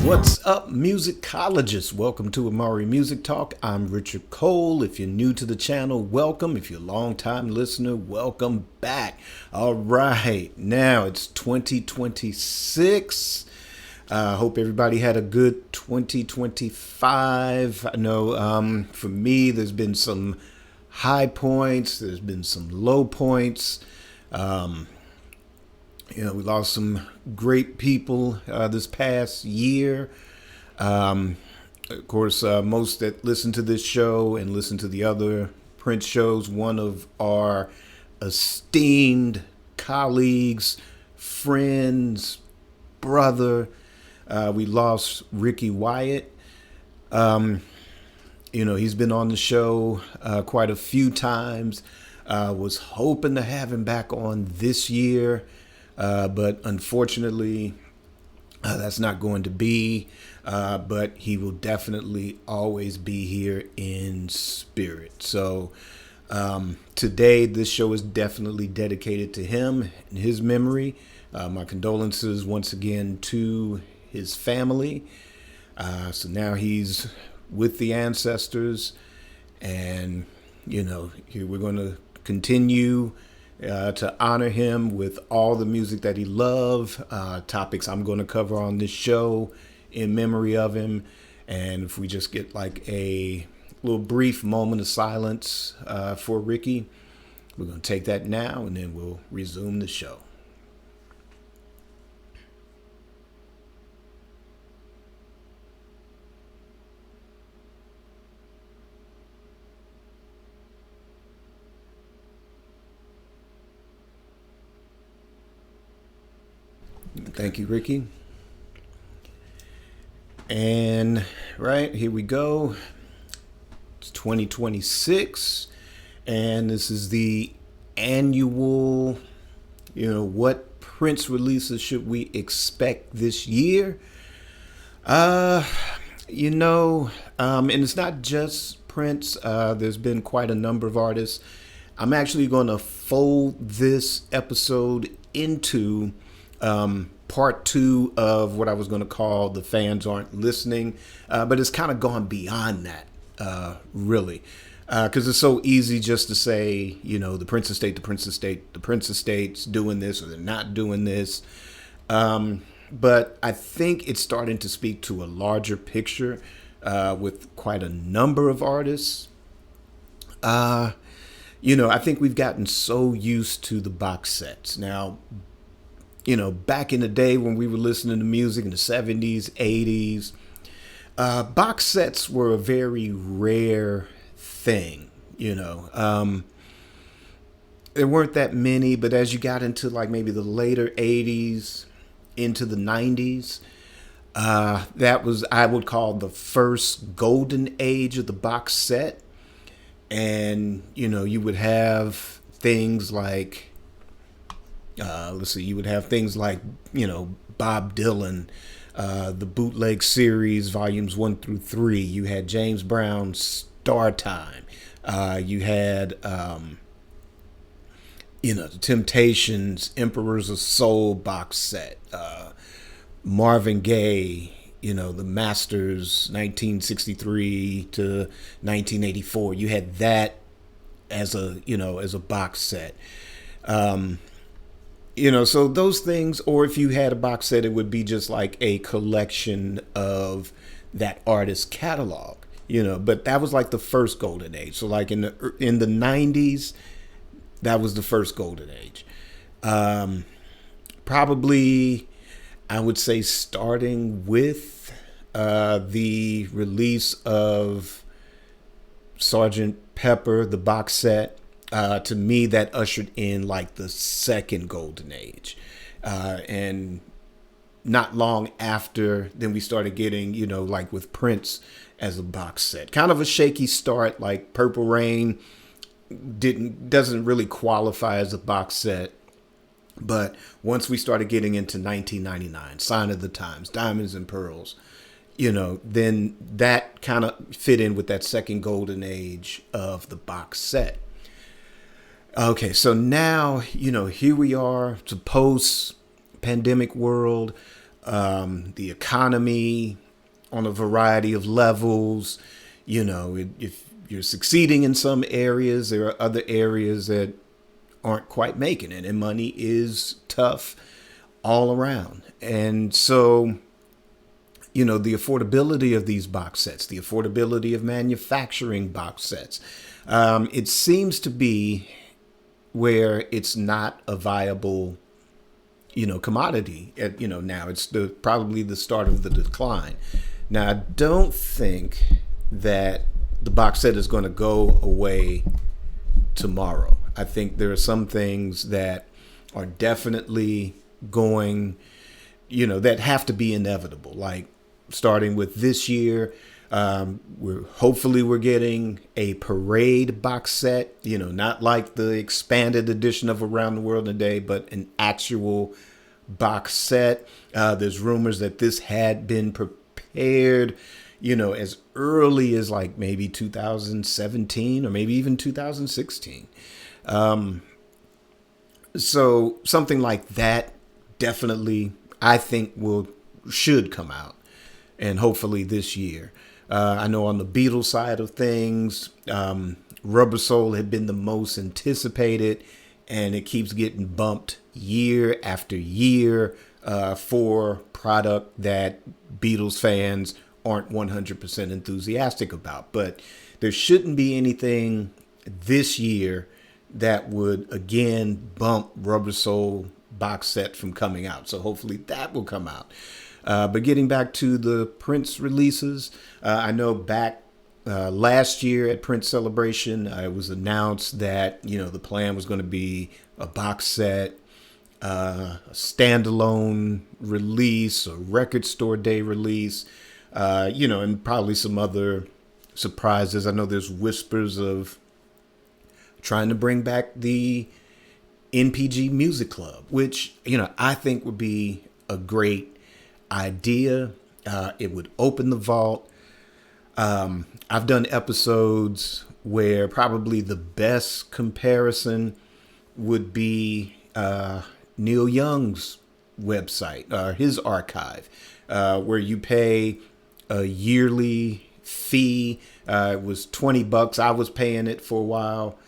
What's up, musicologists? Welcome to Amari Music Talk. I'm Richard Cole. If you're new to the channel, welcome. If you're a long-time listener, welcome back. All right, now it's 2026. Hope everybody had a good 2025. I know for me, there's been some high points. There's been some low points. We lost some great people this past year. Of course, most that listen to this show and listen to the other Prince shows, one of our esteemed colleagues, friends, brother, we lost Ricky Wyatt. He's been on the show quite a few times. Was hoping to have him back on this year. But unfortunately, that's not going to be. But he will definitely always be here in spirit. So today, this show is definitely dedicated to him and his memory. My condolences once again to his family. So now he's with the ancestors. And, here we're going to continue to honor him with all the music that he loved, topics I'm going to cover on this show in memory of him. And if we just get like a little brief moment of silence for Ricky, we're going to take that now and then we'll resume the show. Thank you, Ricky. And right, here we go. It's 2026. And this is the annual, what Prince releases should we expect this year? And it's not just Prince. There's been quite a number of artists. I'm actually going to fold this episode into part two of what I was going to call The Fans Aren't Listening. But it's kind of gone beyond that, really. Because it's so easy just to say, the Prince Estate, the Prince Estate, the Prince Estate's doing this or they're not doing this. But I think it's starting to speak to a larger picture with quite a number of artists. I think we've gotten so used to the box sets. Now, back in the day when we were listening to music in the 70s, 80s, box sets were a very rare thing, There weren't that many, but as you got into like maybe the later 80s into the 90s, that was, I would call, the first golden age of the box set. And, you would have things like, you would have things like, Bob Dylan, the Bootleg Series, volumes 1 through 3. You had James Brown's Star Time. You had, the Temptations, Emperors of Soul box set. Marvin Gaye, the Masters, 1963 to 1984. You had that as a box set. So those things, or if you had a box set, it would be just like a collection of that artist's catalog, but that was like the first golden age. So like in the 90s, that was the first golden age. Probably, I would say starting with the release of Sgt. Pepper, the box set. To me, that ushered in like the second golden age. And not long after, then we started getting, like with Prince as a box set. Kind of a shaky start, like Purple Rain doesn't really qualify as a box set. But once we started getting into 1999, Sign of the Times, Diamonds and Pearls, then that kind of fit in with that second golden age of the box set. Okay, so now, here we are, it's a post-pandemic world. the economy on a variety of levels. If you're succeeding in some areas, there are other areas that aren't quite making it, and money is tough all around. And so, the affordability of these box sets, the affordability of manufacturing box sets, it seems to be where it's not a viable, commodity. Now it's probably the start of the decline. Now, I don't think that the box set is going to go away tomorrow. I think there are some things that are definitely going, that have to be inevitable. Like starting with this year, we're getting a parade box set, not like the expanded edition of Around the World in a Day, but an actual box set. There's rumors that this had been prepared, as early as like maybe 2017 or maybe even 2016. So something like that definitely, I think, should come out, and hopefully this year. I know on the Beatles side of things, Rubber Soul had been the most anticipated, and it keeps getting bumped year after year for product that Beatles fans aren't 100% enthusiastic about. But there shouldn't be anything this year that would again bump Rubber Soul box set from coming out. So hopefully that will come out. But getting back to the Prince releases, I know back last year at Prince Celebration, it was announced that, the plan was going to be a box set, a standalone release, a record store day release, and probably some other surprises. I know there's whispers of trying to bring back the NPG Music Club, which, I think would be a great idea. It would open the vault. I've done episodes where probably the best comparison would be Neil Young's website, his archive, where you pay a yearly fee. It was $20. I was paying it for a while.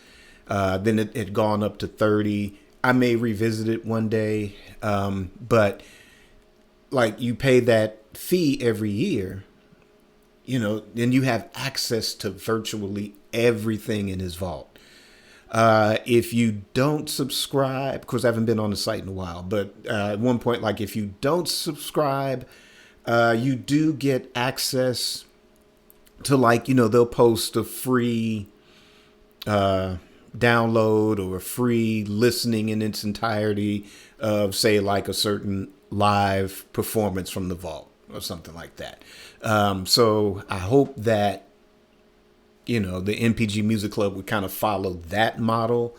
Then it had gone up to 30. I may revisit it one day. But like you pay that fee every year, then you have access to virtually everything in his vault. If you don't subscribe, of course, I haven't been on the site in a while, but at one point, like if you don't subscribe, you do get access to they'll post a free download or a free listening in its entirety of, say, like a certain live performance from the vault or something like that. So I hope that, the NPG Music Club would kind of follow that model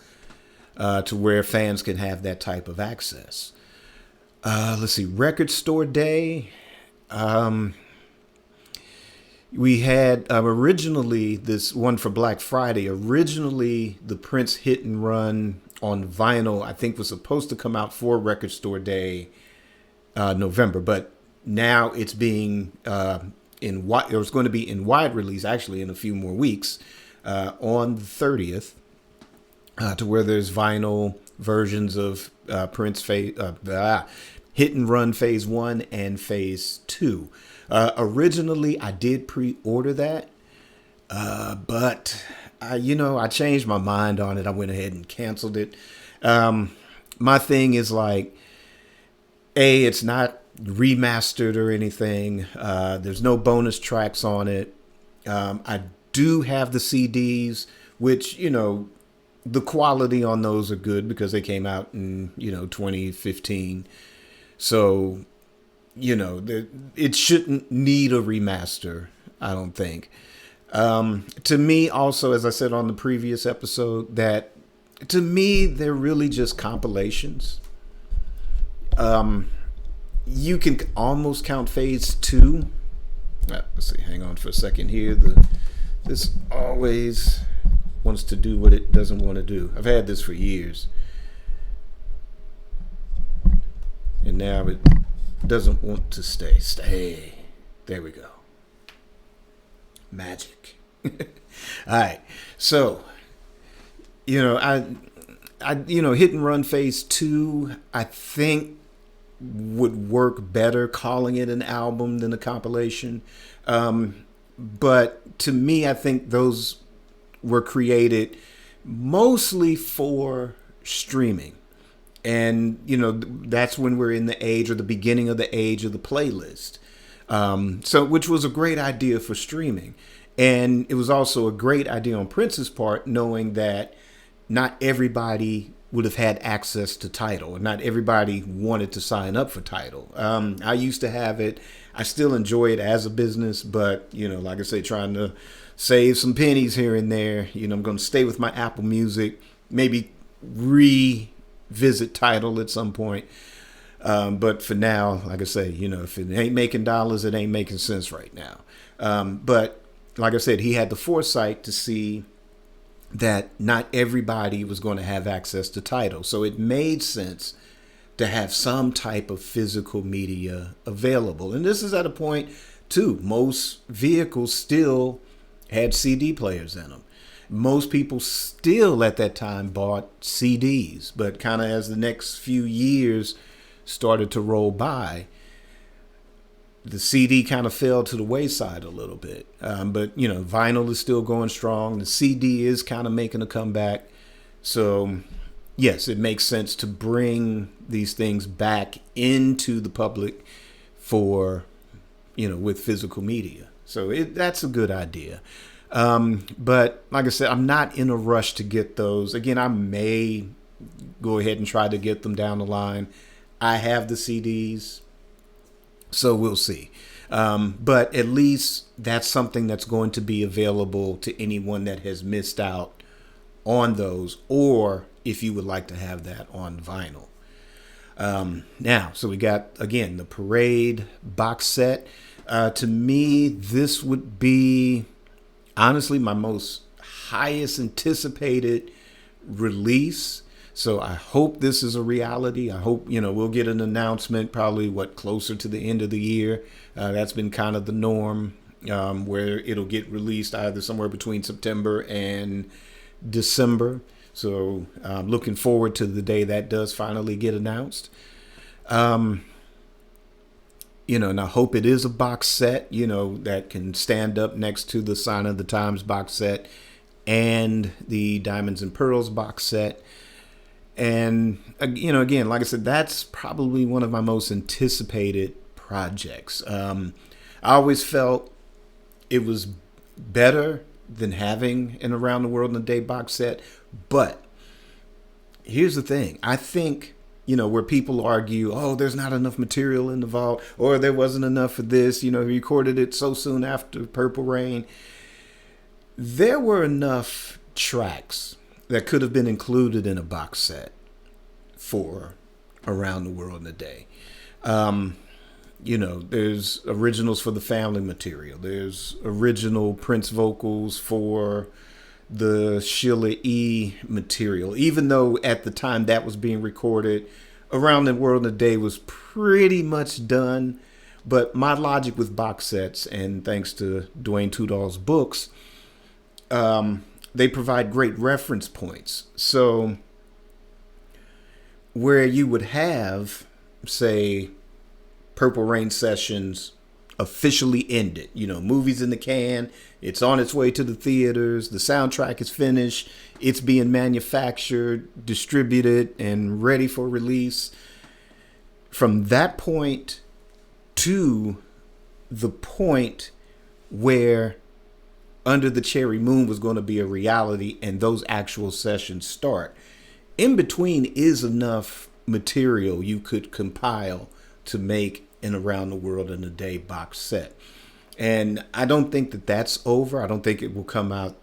to where fans can have that type of access. Let's see, Record Store Day. We had originally this one for Black Friday. Originally, the Prince Hit and Run on vinyl, I think, was supposed to come out for Record Store Day November, but now it's being it was going to be in wide release actually in a few more weeks on the 30th, to where there's vinyl versions of Prince Hit and Run Phase 1 and Phase 2. Originally, I did pre-order that, but I changed my mind on it. I went ahead and canceled it. My thing is like, it's not remastered or anything. There's no bonus tracks on it. I do have the CDs, which, the quality on those are good because they came out in, 2015. So, it shouldn't need a remaster, I don't think. To me, also, as I said on the previous episode, that to me, they're really just compilations. You can almost count Phase 2. Let's see, hang on for a second here. This always wants to do what it doesn't want to do. I've had this for years. And now it doesn't want to stay. Stay. There we go. Magic. All right. So, Hit and Run Phase 2, I think would work better calling it an album than a compilation. But to me, I think those were created mostly for streaming. And, that's when we're in the age or the beginning of the age of the playlist. Which was a great idea for streaming. And it was also a great idea on Prince's part, knowing that not everybody would have had access to Tidal, and not everybody wanted to sign up for Tidal. I used to have it. I still enjoy it as a business, but, like I say, trying to save some pennies here and there. I'm going to stay with my Apple Music, maybe revisit Tidal at some point. But for now, like I say, if it ain't making dollars, it ain't making sense right now. But like I said, he had the foresight to see that not everybody was going to have access to Tidal. So it made sense to have some type of physical media available. And this is at a point, too, most vehicles still had CD players in them. Most people still at that time bought CDs, but kind of as the next few years started to roll by, the CD kind of fell to the wayside a little bit. But, vinyl is still going strong. The CD is kind of making a comeback. So, yes, it makes sense to bring these things back into the public for, with physical media. So that's a good idea. But like I said, I'm not in a rush to get those. Again, I may go ahead and try to get them down the line. I have the CDs, so we'll see. But at least that's something that's going to be available to anyone that has missed out on those, or if you would like to have that on vinyl. Now, so we got, again, the Parade box set. To me, this would be, honestly, my most highest anticipated release. So I hope this is a reality. I hope, we'll get an announcement probably, closer to the end of the year. That's been kind of the norm, where it'll get released either somewhere between September and December. So I'm looking forward to the day that does finally get announced. And I hope it is a box set, that can stand up next to the Sign of the Times box set and the Diamonds and Pearls box set. And, again, like I said, that's probably one of my most anticipated projects. I always felt it was better than having an Around the World in a Day box set. But here's the thing. I think, where people argue, oh, there's not enough material in the vault, or there wasn't enough for this, he recorded it so soon after Purple Rain. There were enough tracks that could have been included in a box set for Around the World in a Day. There's originals for the family material. There's original Prince vocals for the Sheila E. material. Even though at the time that was being recorded, Around the World in a Day was pretty much done. But my logic with box sets, and thanks to Dwayne Tudall's books, they provide great reference points. So where you would have, say, Purple Rain sessions officially ended, movies in the can, it's on its way to the theaters, the soundtrack is finished, it's being manufactured, distributed, and ready for release. From that point to the point where Under the Cherry Moon was going to be a reality and those actual sessions start, in between is enough material you could compile to make an Around the World in a Day box set. And I don't think that that's over. I don't think it will come out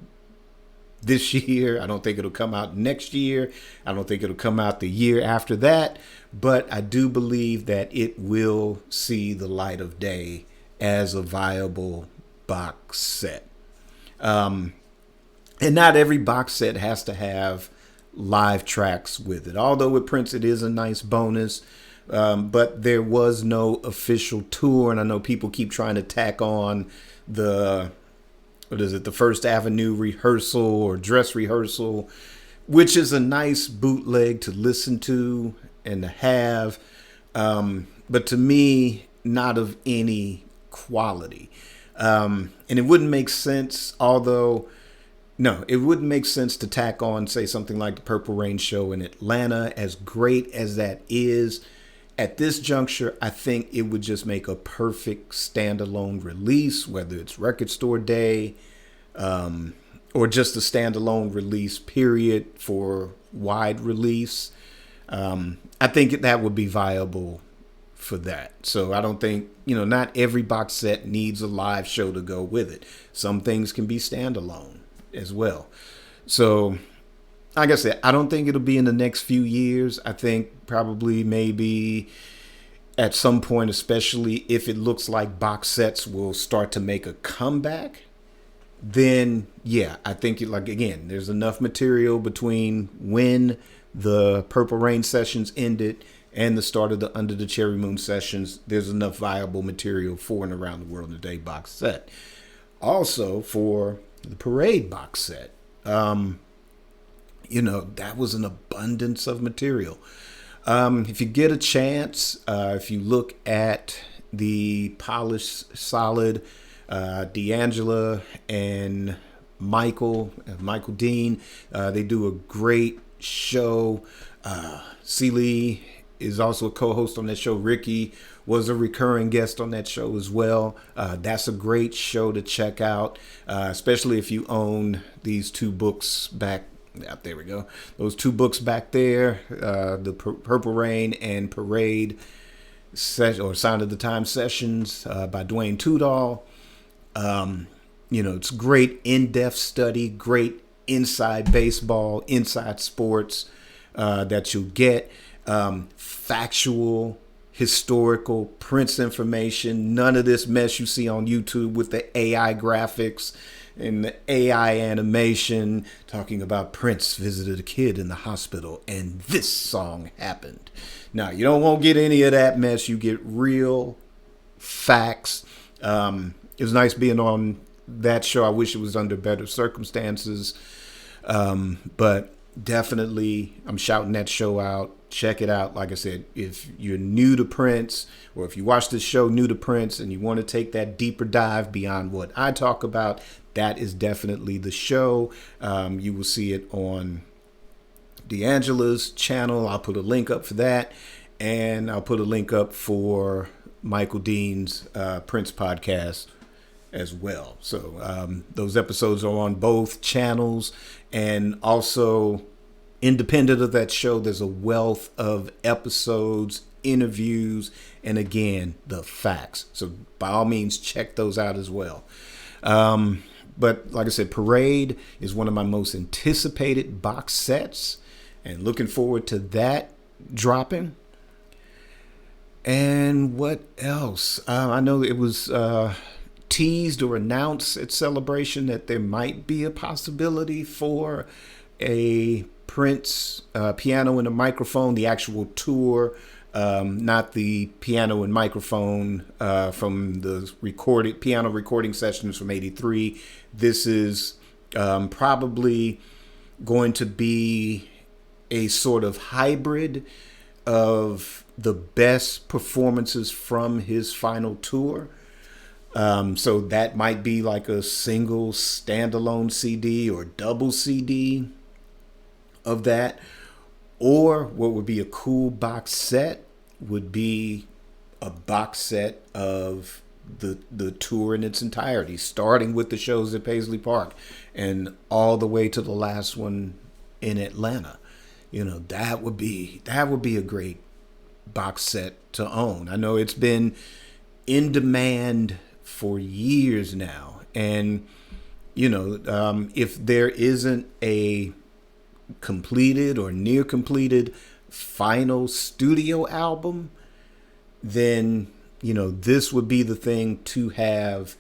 this year. I don't think it'll come out next year. I don't think it'll come out the year after that. But I do believe that it will see the light of day as a viable box set. And not every box set has to have live tracks with it. Although with Prince, it is a nice bonus. But there was no official tour, and I know people keep trying to tack on the the First Avenue rehearsal or dress rehearsal, which is a nice bootleg to listen to and to have, but to me, not of any quality. And it wouldn't make sense, although, no, it wouldn't make sense to tack on, say, something like the Purple Rain show in Atlanta, as great as that is. At this juncture, I think it would just make a perfect standalone release, whether it's Record Store Day, or just a standalone release period for wide release. I think that would be viable for that. So I don't think, not every box set needs a live show to go with it. Some things can be standalone as well. So, like I said, I don't think it'll be in the next few years. I think probably maybe at some point, especially if it looks like box sets will start to make a comeback, then yeah, I think again, there's enough material between when the Purple Rain sessions ended and the start of the Under the Cherry Moon sessions. There's enough viable material for an Around the World in a Day box set. Also for the Parade box set, that was an abundance of material. If you get a chance, if you look at the Polished Solid, D'Angela and Michael Dean, they do a great show. Celie is also a co-host on that show. Ricky was a recurring guest on that show as well. That's a great show to check out, especially if you own these two books back. There we go. Those two books back there, the Purple Rain and Parade or Sign of the Time sessions by Dwayne Tudall. It's great in-depth study, great inside baseball, inside sports that you'll get. Factual, historical, Prince information. None of this mess you see on YouTube with the AI graphics and the AI animation talking about Prince visited a kid in the hospital and this song happened. Now, you don't want to get any of that mess. You get real facts. It was nice being on that show. I wish it was under better circumstances. But definitely, I'm shouting that show out. Check it out. Like I said, if you're new to Prince, or if you watch this show new to Prince and you want to take that deeper dive beyond what I talk about, that is definitely the show. You will see it on D'Angela's channel. I'll put a link up for that. And I'll put a link up for Michael Dean's Prince podcast as well. So those episodes are on both channels. And also, independent of that show, there's a wealth of episodes, interviews, and again, the facts. So by all means, check those out as well. But like I said, Parade is one of my most anticipated box sets, and looking forward to that dropping. And what else? I know it was teased or announced at Celebration that there might be a possibility for a Prince piano and a microphone, the actual tour, not the piano and microphone from the piano recording sessions from '83. This is probably going to be a sort of hybrid of the best performances from his final tour. So that might be like a single standalone CD or double CD of that. Or what would be a cool box set would be a box set of the tour in its entirety, starting with the shows at Paisley Park and all the way to the last one in Atlanta. That would be a great box set to own. I know it's been in demand for years now, and if there isn't a completed or near completed final studio album, then this would be the thing to have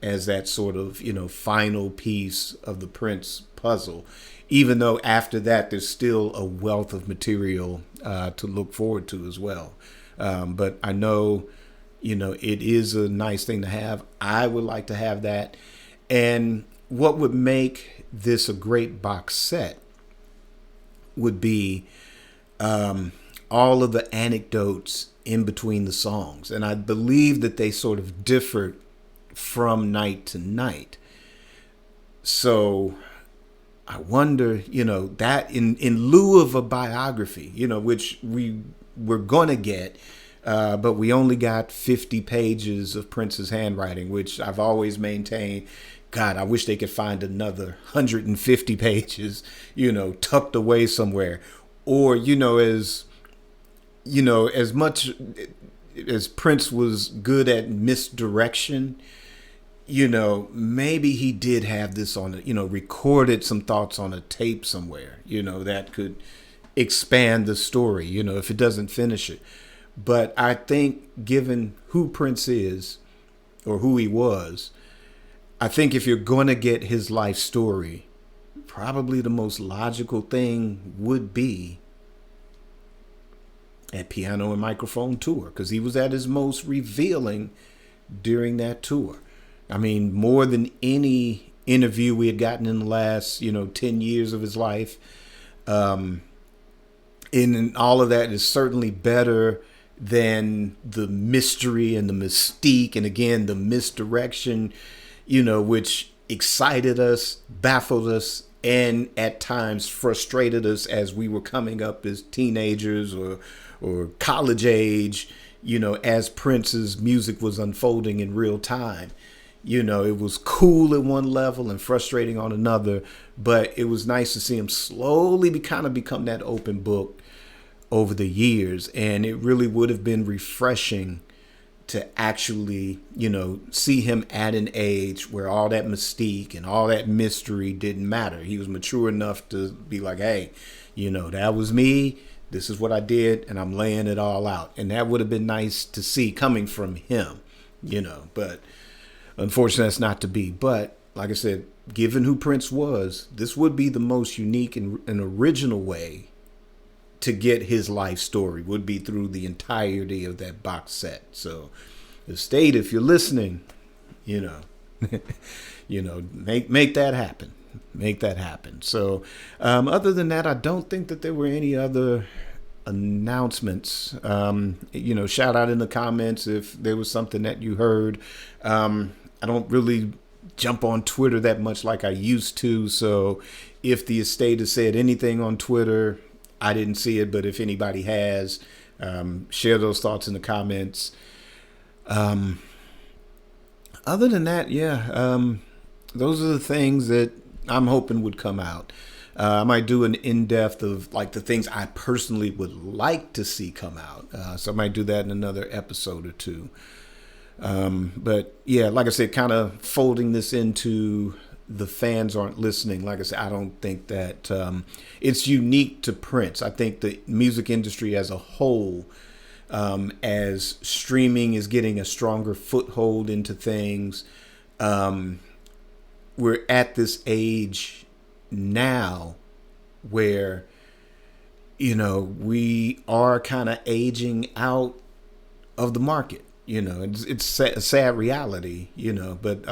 as that sort of final piece of the Prince puzzle, even though after that there's still a wealth of material to look forward to as well. But I know, it is a nice thing to have. I would like to have that. And what would make this a great box set would be all of the anecdotes in between the songs. And I believe that they sort of differed from night to night. So I wonder, that in lieu of a biography, which we were going to get, but we only got 50 pages of Prince's handwriting, which I've always maintained. God, I wish they could find another 150 pages, tucked away somewhere. Or, as much as Prince was good at misdirection, maybe he did have this on, recorded some thoughts on a tape somewhere, that could expand the story, if it doesn't finish it. But I think given who Prince is or who he was, I think if you're going to get his life story, probably the most logical thing would be a piano and microphone tour, because he was at his most revealing during that tour. I mean, more than any interview we had gotten in the last, 10 years of his life. And all of that is certainly better than the mystery and the mystique, and again, the misdirection, which excited us, baffled us, and at times frustrated us as we were coming up as teenagers or college age, as Prince's music was unfolding in real time. It was cool at one level and frustrating on another, but it was nice to see him slowly become that open book over the years. And it really would have been refreshing to actually, see him at an age where all that mystique and all that mystery didn't matter. He was mature enough to be like, hey, that was me. This is what I did, and I'm laying it all out. And that would have been nice to see coming from him, but unfortunately that's not to be. But like I said, given who Prince was, this would be the most unique and original way to get his life story, would be through the entirety of that box set. So the state, if you're listening, make that happen. Make that happen. So other than that, I don't think that there were any other announcements. Shout out in the comments if there was something that you heard. I don't really jump on Twitter that much like I used to. So if the estate has said anything on Twitter, I didn't see it, but if anybody has, share those thoughts in the comments. Other than that, those are the things that I'm hoping would come out. I might do an in-depth of like the things I personally would like to see come out. So I might do that in another episode or two. But yeah, like I said, kind of folding this into the fans aren't listening. Like I said, I don't think that it's unique to Prince. I think the music industry as a whole, as streaming is getting a stronger foothold into things, we're at this age now where, we are kind of aging out of the market. It's a sad reality, but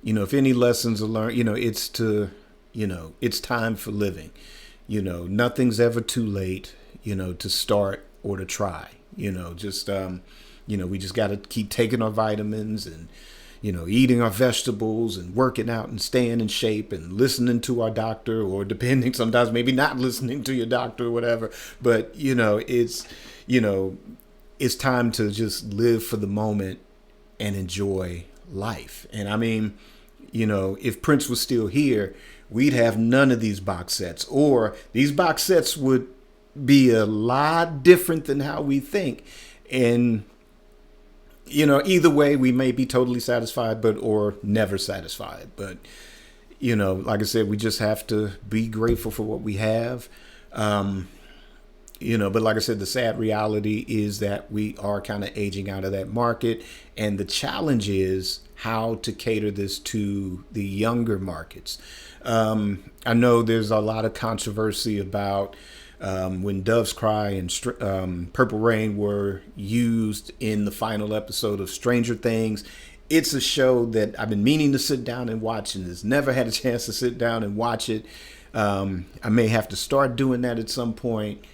if any lessons are learned, it's time for living. Nothing's ever too late, to start or to try. We just got to keep taking our vitamins and, eating our vegetables and working out and staying in shape and listening to our doctor, or depending, sometimes maybe not listening to your doctor or whatever. But, it's time to just live for the moment and enjoy life. And I mean, if Prince was still here, we'd have none of these box sets, or these box sets would be a lot different than how we think. And, either way, we may be totally satisfied, or never satisfied. But, like I said, we just have to be grateful for what we have. But like I said, the sad reality is that we are kind of aging out of that market. And the challenge is how to cater this to the younger markets. I know there's a lot of controversy about when Doves Cry and Purple Rain were used in the final episode of Stranger Things. It's a show that I've been meaning to sit down and watch, and has never had a chance to sit down and watch it. I may have to start doing that at some point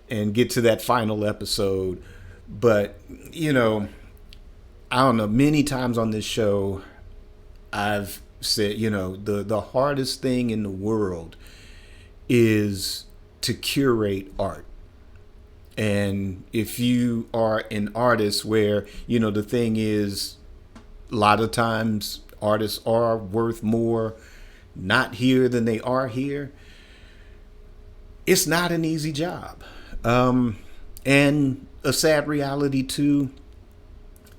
and get to that final episode. But, I don't know, many times on this show, I've said, the hardest thing in the world is to curate art. And if you are an artist where, the thing is, a lot of times artists are worth more not here than they are here, it's not an easy job. And a sad reality too,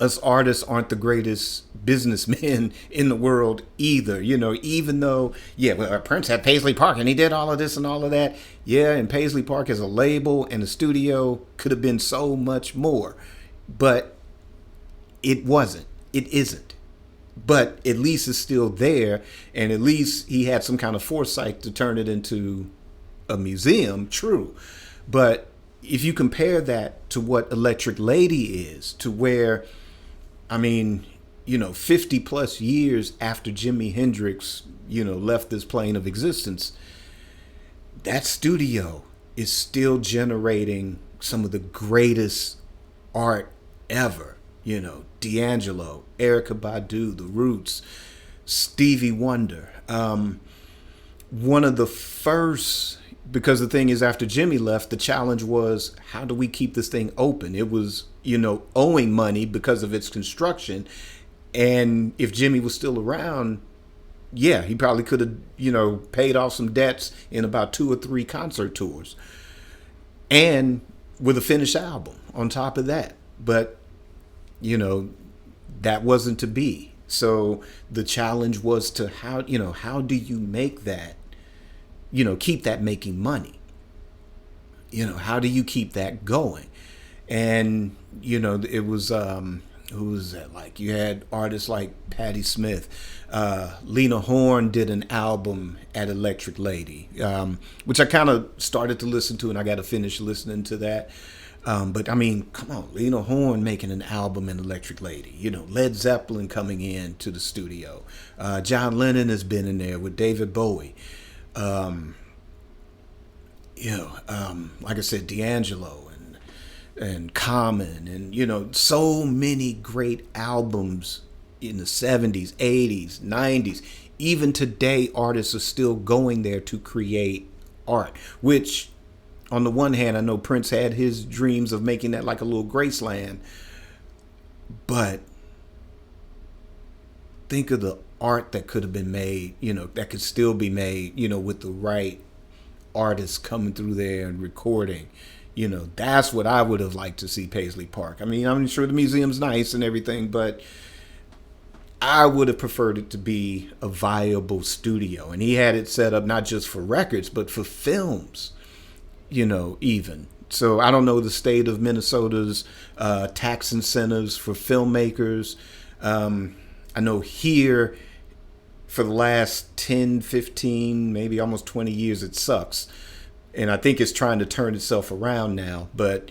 us artists aren't the greatest businessmen in the world either. Even though, Prince had Paisley Park and he did all of this and all of that. Yeah, and Paisley Park as a label and a studio could have been so much more. But it wasn't. It isn't. But at least it's still there. And at least he had some kind of foresight to turn it into a museum. True. But if you compare that to what Electric Lady is, to where, 50 plus years after Jimi Hendrix, left this plane of existence, that studio is still generating some of the greatest art ever. D'Angelo, Erykah Badu, The Roots, Stevie Wonder. One of the first, because the thing is, after Jimmy left, the challenge was, how do we keep this thing open? It was, owing money because of its construction. And if Jimmy was still around, he probably could have, paid off some debts in about 2 or 3 concert tours. And with a finished album on top of that. But, that wasn't to be. So the challenge was to how do you make that, keep that making money? How do you keep that going? And, it was, who was that? Like, you had artists like Patti Smith. Lena Horne did an album at Electric Lady, which I kind of started to listen to, and I got to finish listening to that. But come on, Lena Horne making an album in Electric Lady, Led Zeppelin coming in to the studio. John Lennon has been in there with David Bowie. Like I said, D'Angelo and Common, and, so many great albums in the 70s, 80s, 90s. Even today, artists are still going there to create art, which, on the one hand, I know Prince had his dreams of making that like a little Graceland, but think of the art that could have been made, that could still be made, with the right artists coming through there and recording. That's what I would have liked to see Paisley Park. I'm sure the museum's nice and everything, but I would have preferred it to be a viable studio. And he had it set up not just for records, but for films. Even. So I don't know the state of Minnesota's tax incentives for filmmakers. I know here for the last 10, 15, maybe almost 20 years, it sucks. And I think it's trying to turn itself around now. But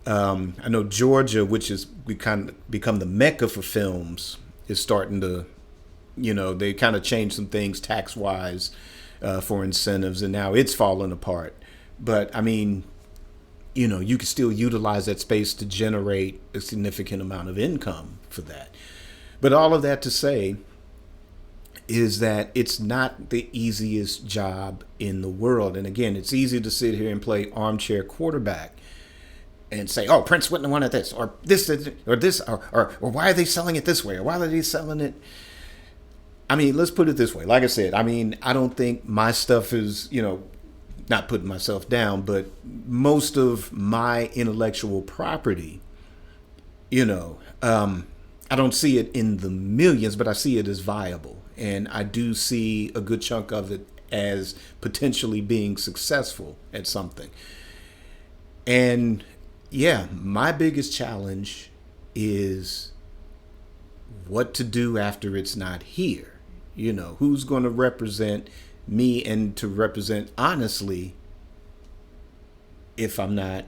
I know Georgia, which is we kind of become the mecca for films, is starting to, they kind of changed some things tax-wise for incentives, and now it's falling apart. But you can still utilize that space to generate a significant amount of income for that. But all of that to say is that it's not the easiest job in the world. And again, it's easy to sit here and play armchair quarterback and say, oh, Prince wouldn't have wanted this, or this, or why are they selling it this way, or why are they selling it? Let's put it this way. Like I said, I don't think my stuff is, not putting myself down, but most of my intellectual property, I don't see it in the millions, but I see it as viable. And I do see a good chunk of it as potentially being successful at something. And yeah, my biggest challenge is what to do after it's not here. Who's going to represent me and to represent honestly if I'm not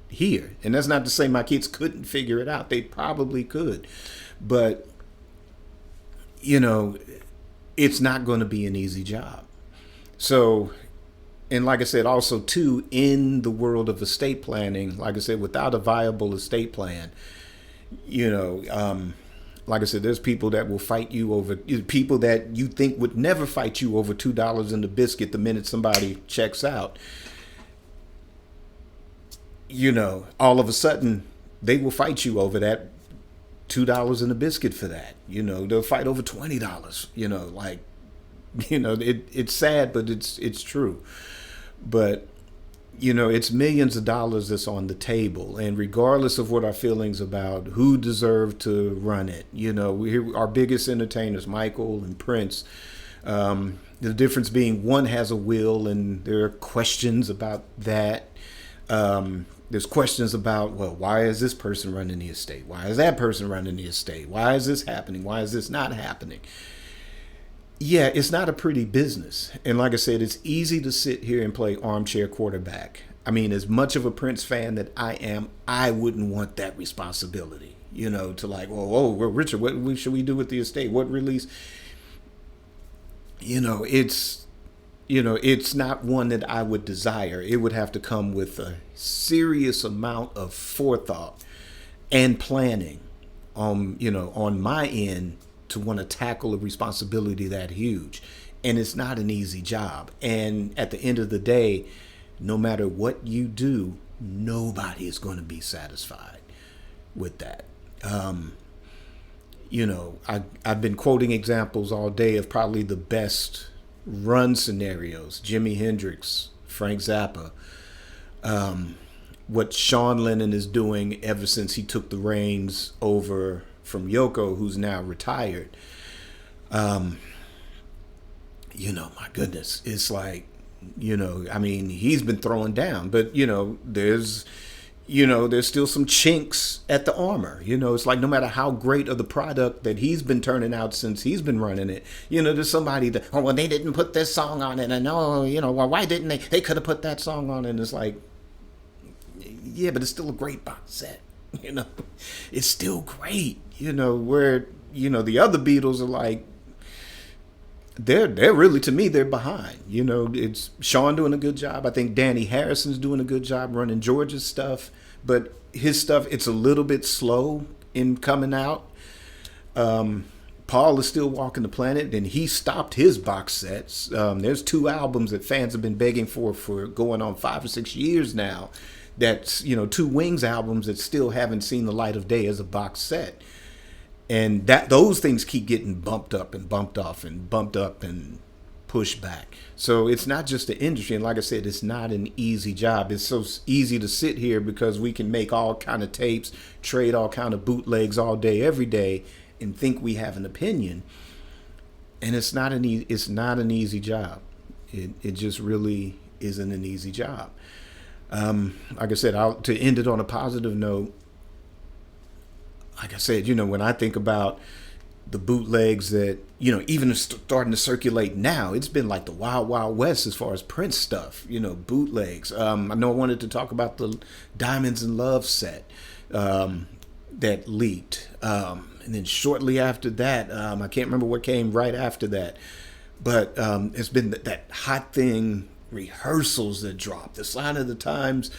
here. And that's not to say my kids couldn't figure it out. They probably could. But, you know, it's not going to be an easy job. So, and like I said, also too, in the world of estate planning, like I said, without a viable estate plan, you know, like I said, there's people that will fight you over, people that you think would never fight you over $2 in the biscuit the minute somebody checks out. All of a sudden, they will fight you over that $2 in a biscuit for that. They'll fight over $20. It's sad, but it's true. But it's millions of dollars that's on the table, and regardless of what our feelings about who deserved to run it, we hear our biggest entertainers, Michael and Prince. The difference being one has a will, and there are questions about that. There's questions about, well, why is this person running the estate? Why is that person running the estate? Why is this happening? Why is this not happening? Yeah, it's not a pretty business. And like I said, it's easy to sit here and play armchair quarterback. I mean, as much of a Prince fan that I am, I wouldn't want that responsibility, to like, well, Richard, what should we do with the estate? What release? It's not one that I would desire. It would have to come with a serious amount of forethought and planning, on my end to want to tackle a responsibility that huge. And it's not an easy job. And at the end of the day, no matter what you do, nobody is going to be satisfied with that. I've been quoting examples all day of probably the best run scenarios: Jimi Hendrix, Frank Zappa, what Sean Lennon is doing ever since he took the reins over from Yoko, who's now retired. My goodness, it's like, he's been throwing down, but there's still some chinks at the armor. It's like no matter how great of the product that he's been turning out since he's been running it, there's somebody that, oh, well, they didn't put this song on it. And well, why didn't they? They could have put that song on it. And it's like, yeah, but it's still a great box set. It's still great. Where, the other Beatles are like, they're really, to me, they're behind. It's Sean doing a good job. I think Danny Harrison's doing a good job running George's stuff, but his stuff, it's a little bit slow in coming out. Paul is still walking the planet, and he stopped his box sets. There's 2 albums that fans have been begging for going on 5 or 6 years now. That's 2 Wings albums that still haven't seen the light of day as a box set. And those things keep getting bumped up and bumped off and bumped up and pushed back. So it's not just the industry. And like I said, it's not an easy job. It's so easy to sit here because we can make all kind of tapes, trade all kind of bootlegs all day, every day, and think we have an opinion. And it's not an easy job. It just really isn't an easy job. Like I said, to end it on a positive note, like I said, when I think about the bootlegs that, even starting to circulate now, it's been like the Wild Wild West as far as Prince stuff, bootlegs. I know I wanted to talk about the Diamonds in Love set that leaked. And then shortly after that, I can't remember what came right after that, but it's been that Hot Thing rehearsals that dropped. The Sign of the Times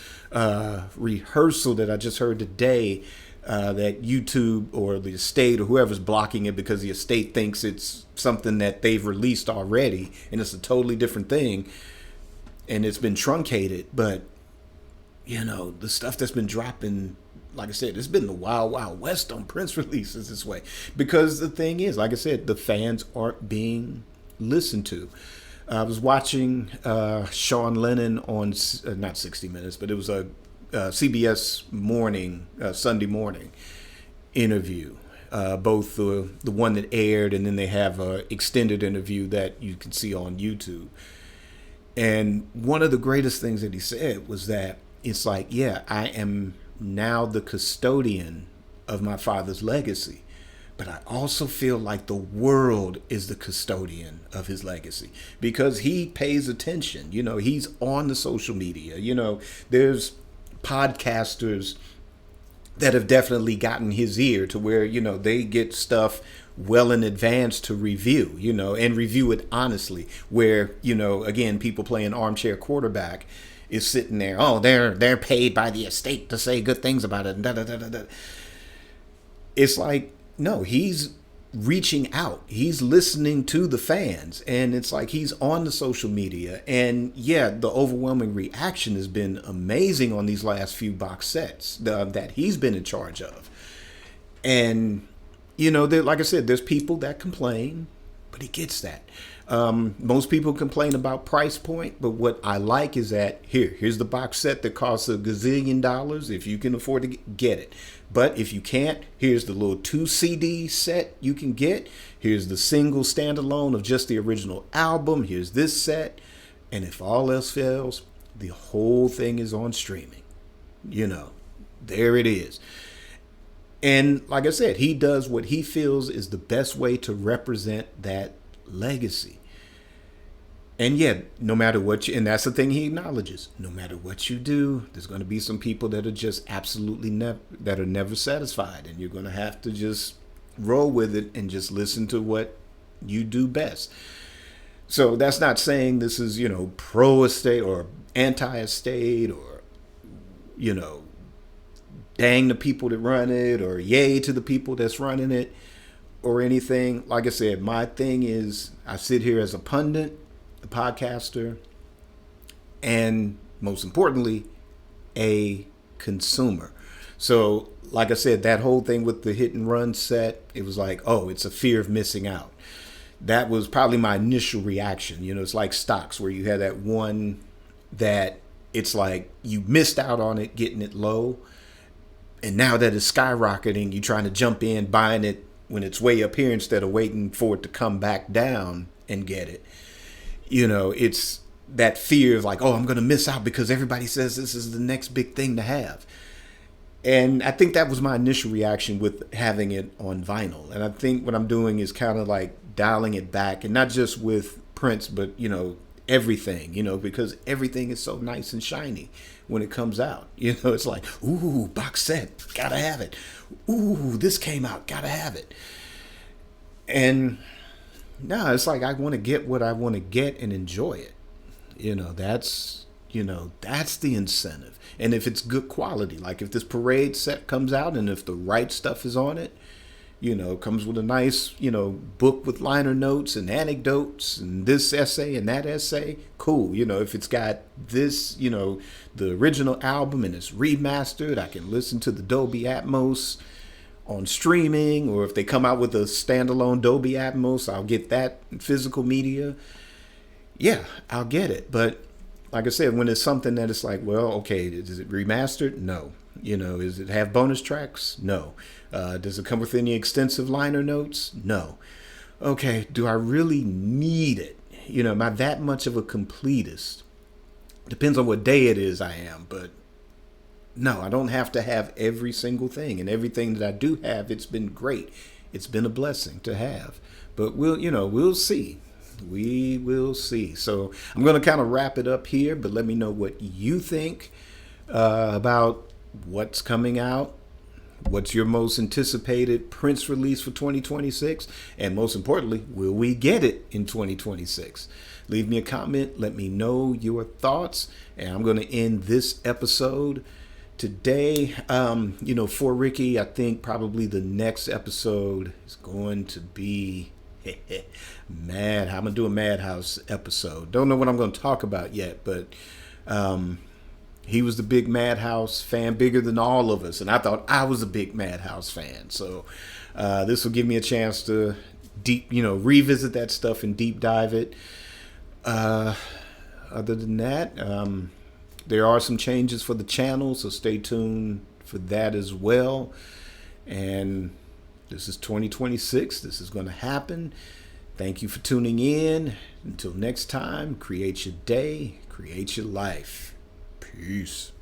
rehearsal that I just heard today, that YouTube or the estate or whoever's blocking it because the estate thinks it's something that they've released already and it's a totally different thing and it's been truncated. But the stuff that's been dropping, like I said, it's been the Wild Wild West on Prince releases this way, because the thing is, like I said, the fans aren't being listened to. I was watching Sean Lennon on not 60 Minutes, but it was a CBS morning, Sunday morning interview, both the one that aired, and then they have an extended interview that you can see on YouTube. And one of the greatest things that he said was that it's like, yeah, I am now the custodian of my father's legacy. But I also feel like the world is the custodian of his legacy because he pays attention. He's on the social media. There's podcasters that have definitely gotten his ear to where, they get stuff well in advance to review, and review it honestly. Where, again, people playing armchair quarterback is sitting there, oh, they're paid by the estate to say good things about it. Da, da, da, da, da. It's like, no, he's reaching out. He's listening to the fans. And it's like he's on the social media. And yeah, the overwhelming reaction has been amazing on these last few box sets that he's been in charge of. And, like I said, there's people that complain, but he gets that. Most people complain about price point, but what I like is that here's the box set that costs $1 gazillion. If you can afford to get it. But if you can't, here's the little 2 CD set you can get. Here's the single standalone of just the original album. Here's this set. And if all else fails, the whole thing is on streaming. There it is. And like I said, he does what he feels is the best way to represent that legacy. And yeah, no matter what and that's the thing he acknowledges, no matter what you do, there's going to be some people that are just absolutely never satisfied. And you're going to have to just roll with it and just listen to what you do best. So that's not saying this is, pro-estate or anti-estate or, dang the people that run it or yay to the people that's running it or anything. Like I said, my thing is I sit here as a pundit, a podcaster, and most importantly, a consumer. So, like I said, that whole thing with the hit and run set, it was like, oh, it's a fear of missing out. That was probably my initial reaction. It's like stocks where you had that one that it's like you missed out on it getting it low. And now that it's skyrocketing, you're trying to jump in, buying it when it's way up here instead of waiting for it to come back down and get it. It's that fear of like, oh, I'm going to miss out because everybody says this is the next big thing to have. And I think that was my initial reaction with having it on vinyl. And I think what I'm doing is kind of like dialing it back, and not just with prints, but, everything, because everything is so nice and shiny when it comes out. It's like, ooh, box set, gotta have it. Ooh, this came out, gotta have it. And no, it's like I want to get what I want to get and enjoy it. That's the incentive. And if it's good quality, like if this parade set comes out and if the right stuff is on it, comes with a nice, book with liner notes and anecdotes and this essay and that essay, cool. If it's got this, the original album and it's remastered, I can listen to the Dolby Atmos on streaming, or if they come out with a standalone Dolby Atmos, I'll get that in physical media. Yeah, I'll get it. But like I said, when it's something that it's like, well, okay, is it remastered? No. Does it have bonus tracks? No. Does it come with any extensive liner notes? No. Okay, do I really need it? Am I that much of a completist? Depends on what day it is I am, but no, I don't have to have every single thing. And everything that I do have, it's been great. It's been a blessing to have. But we'll see. We will see. So I'm going to kind of wrap it up here, but let me know what you think about what's coming out. What's your most anticipated Prince release for 2026? And most importantly, will we get it in 2026? Leave me a comment. Let me know your thoughts. And I'm going to end this episode today. For Ricky, I think probably the next episode is going to be I'm going to do a Madhouse episode. Don't know what I'm going to talk about yet, but he was the big Madhouse fan, bigger than all of us. And I thought I was a big Madhouse fan. So this will give me a chance to revisit that stuff and deep dive it. Other than that, there are some changes for the channel, so stay tuned for that as well. And this is 2026. This is going to happen. Thank you for tuning in. Until next time, create your day, create your life. Peace.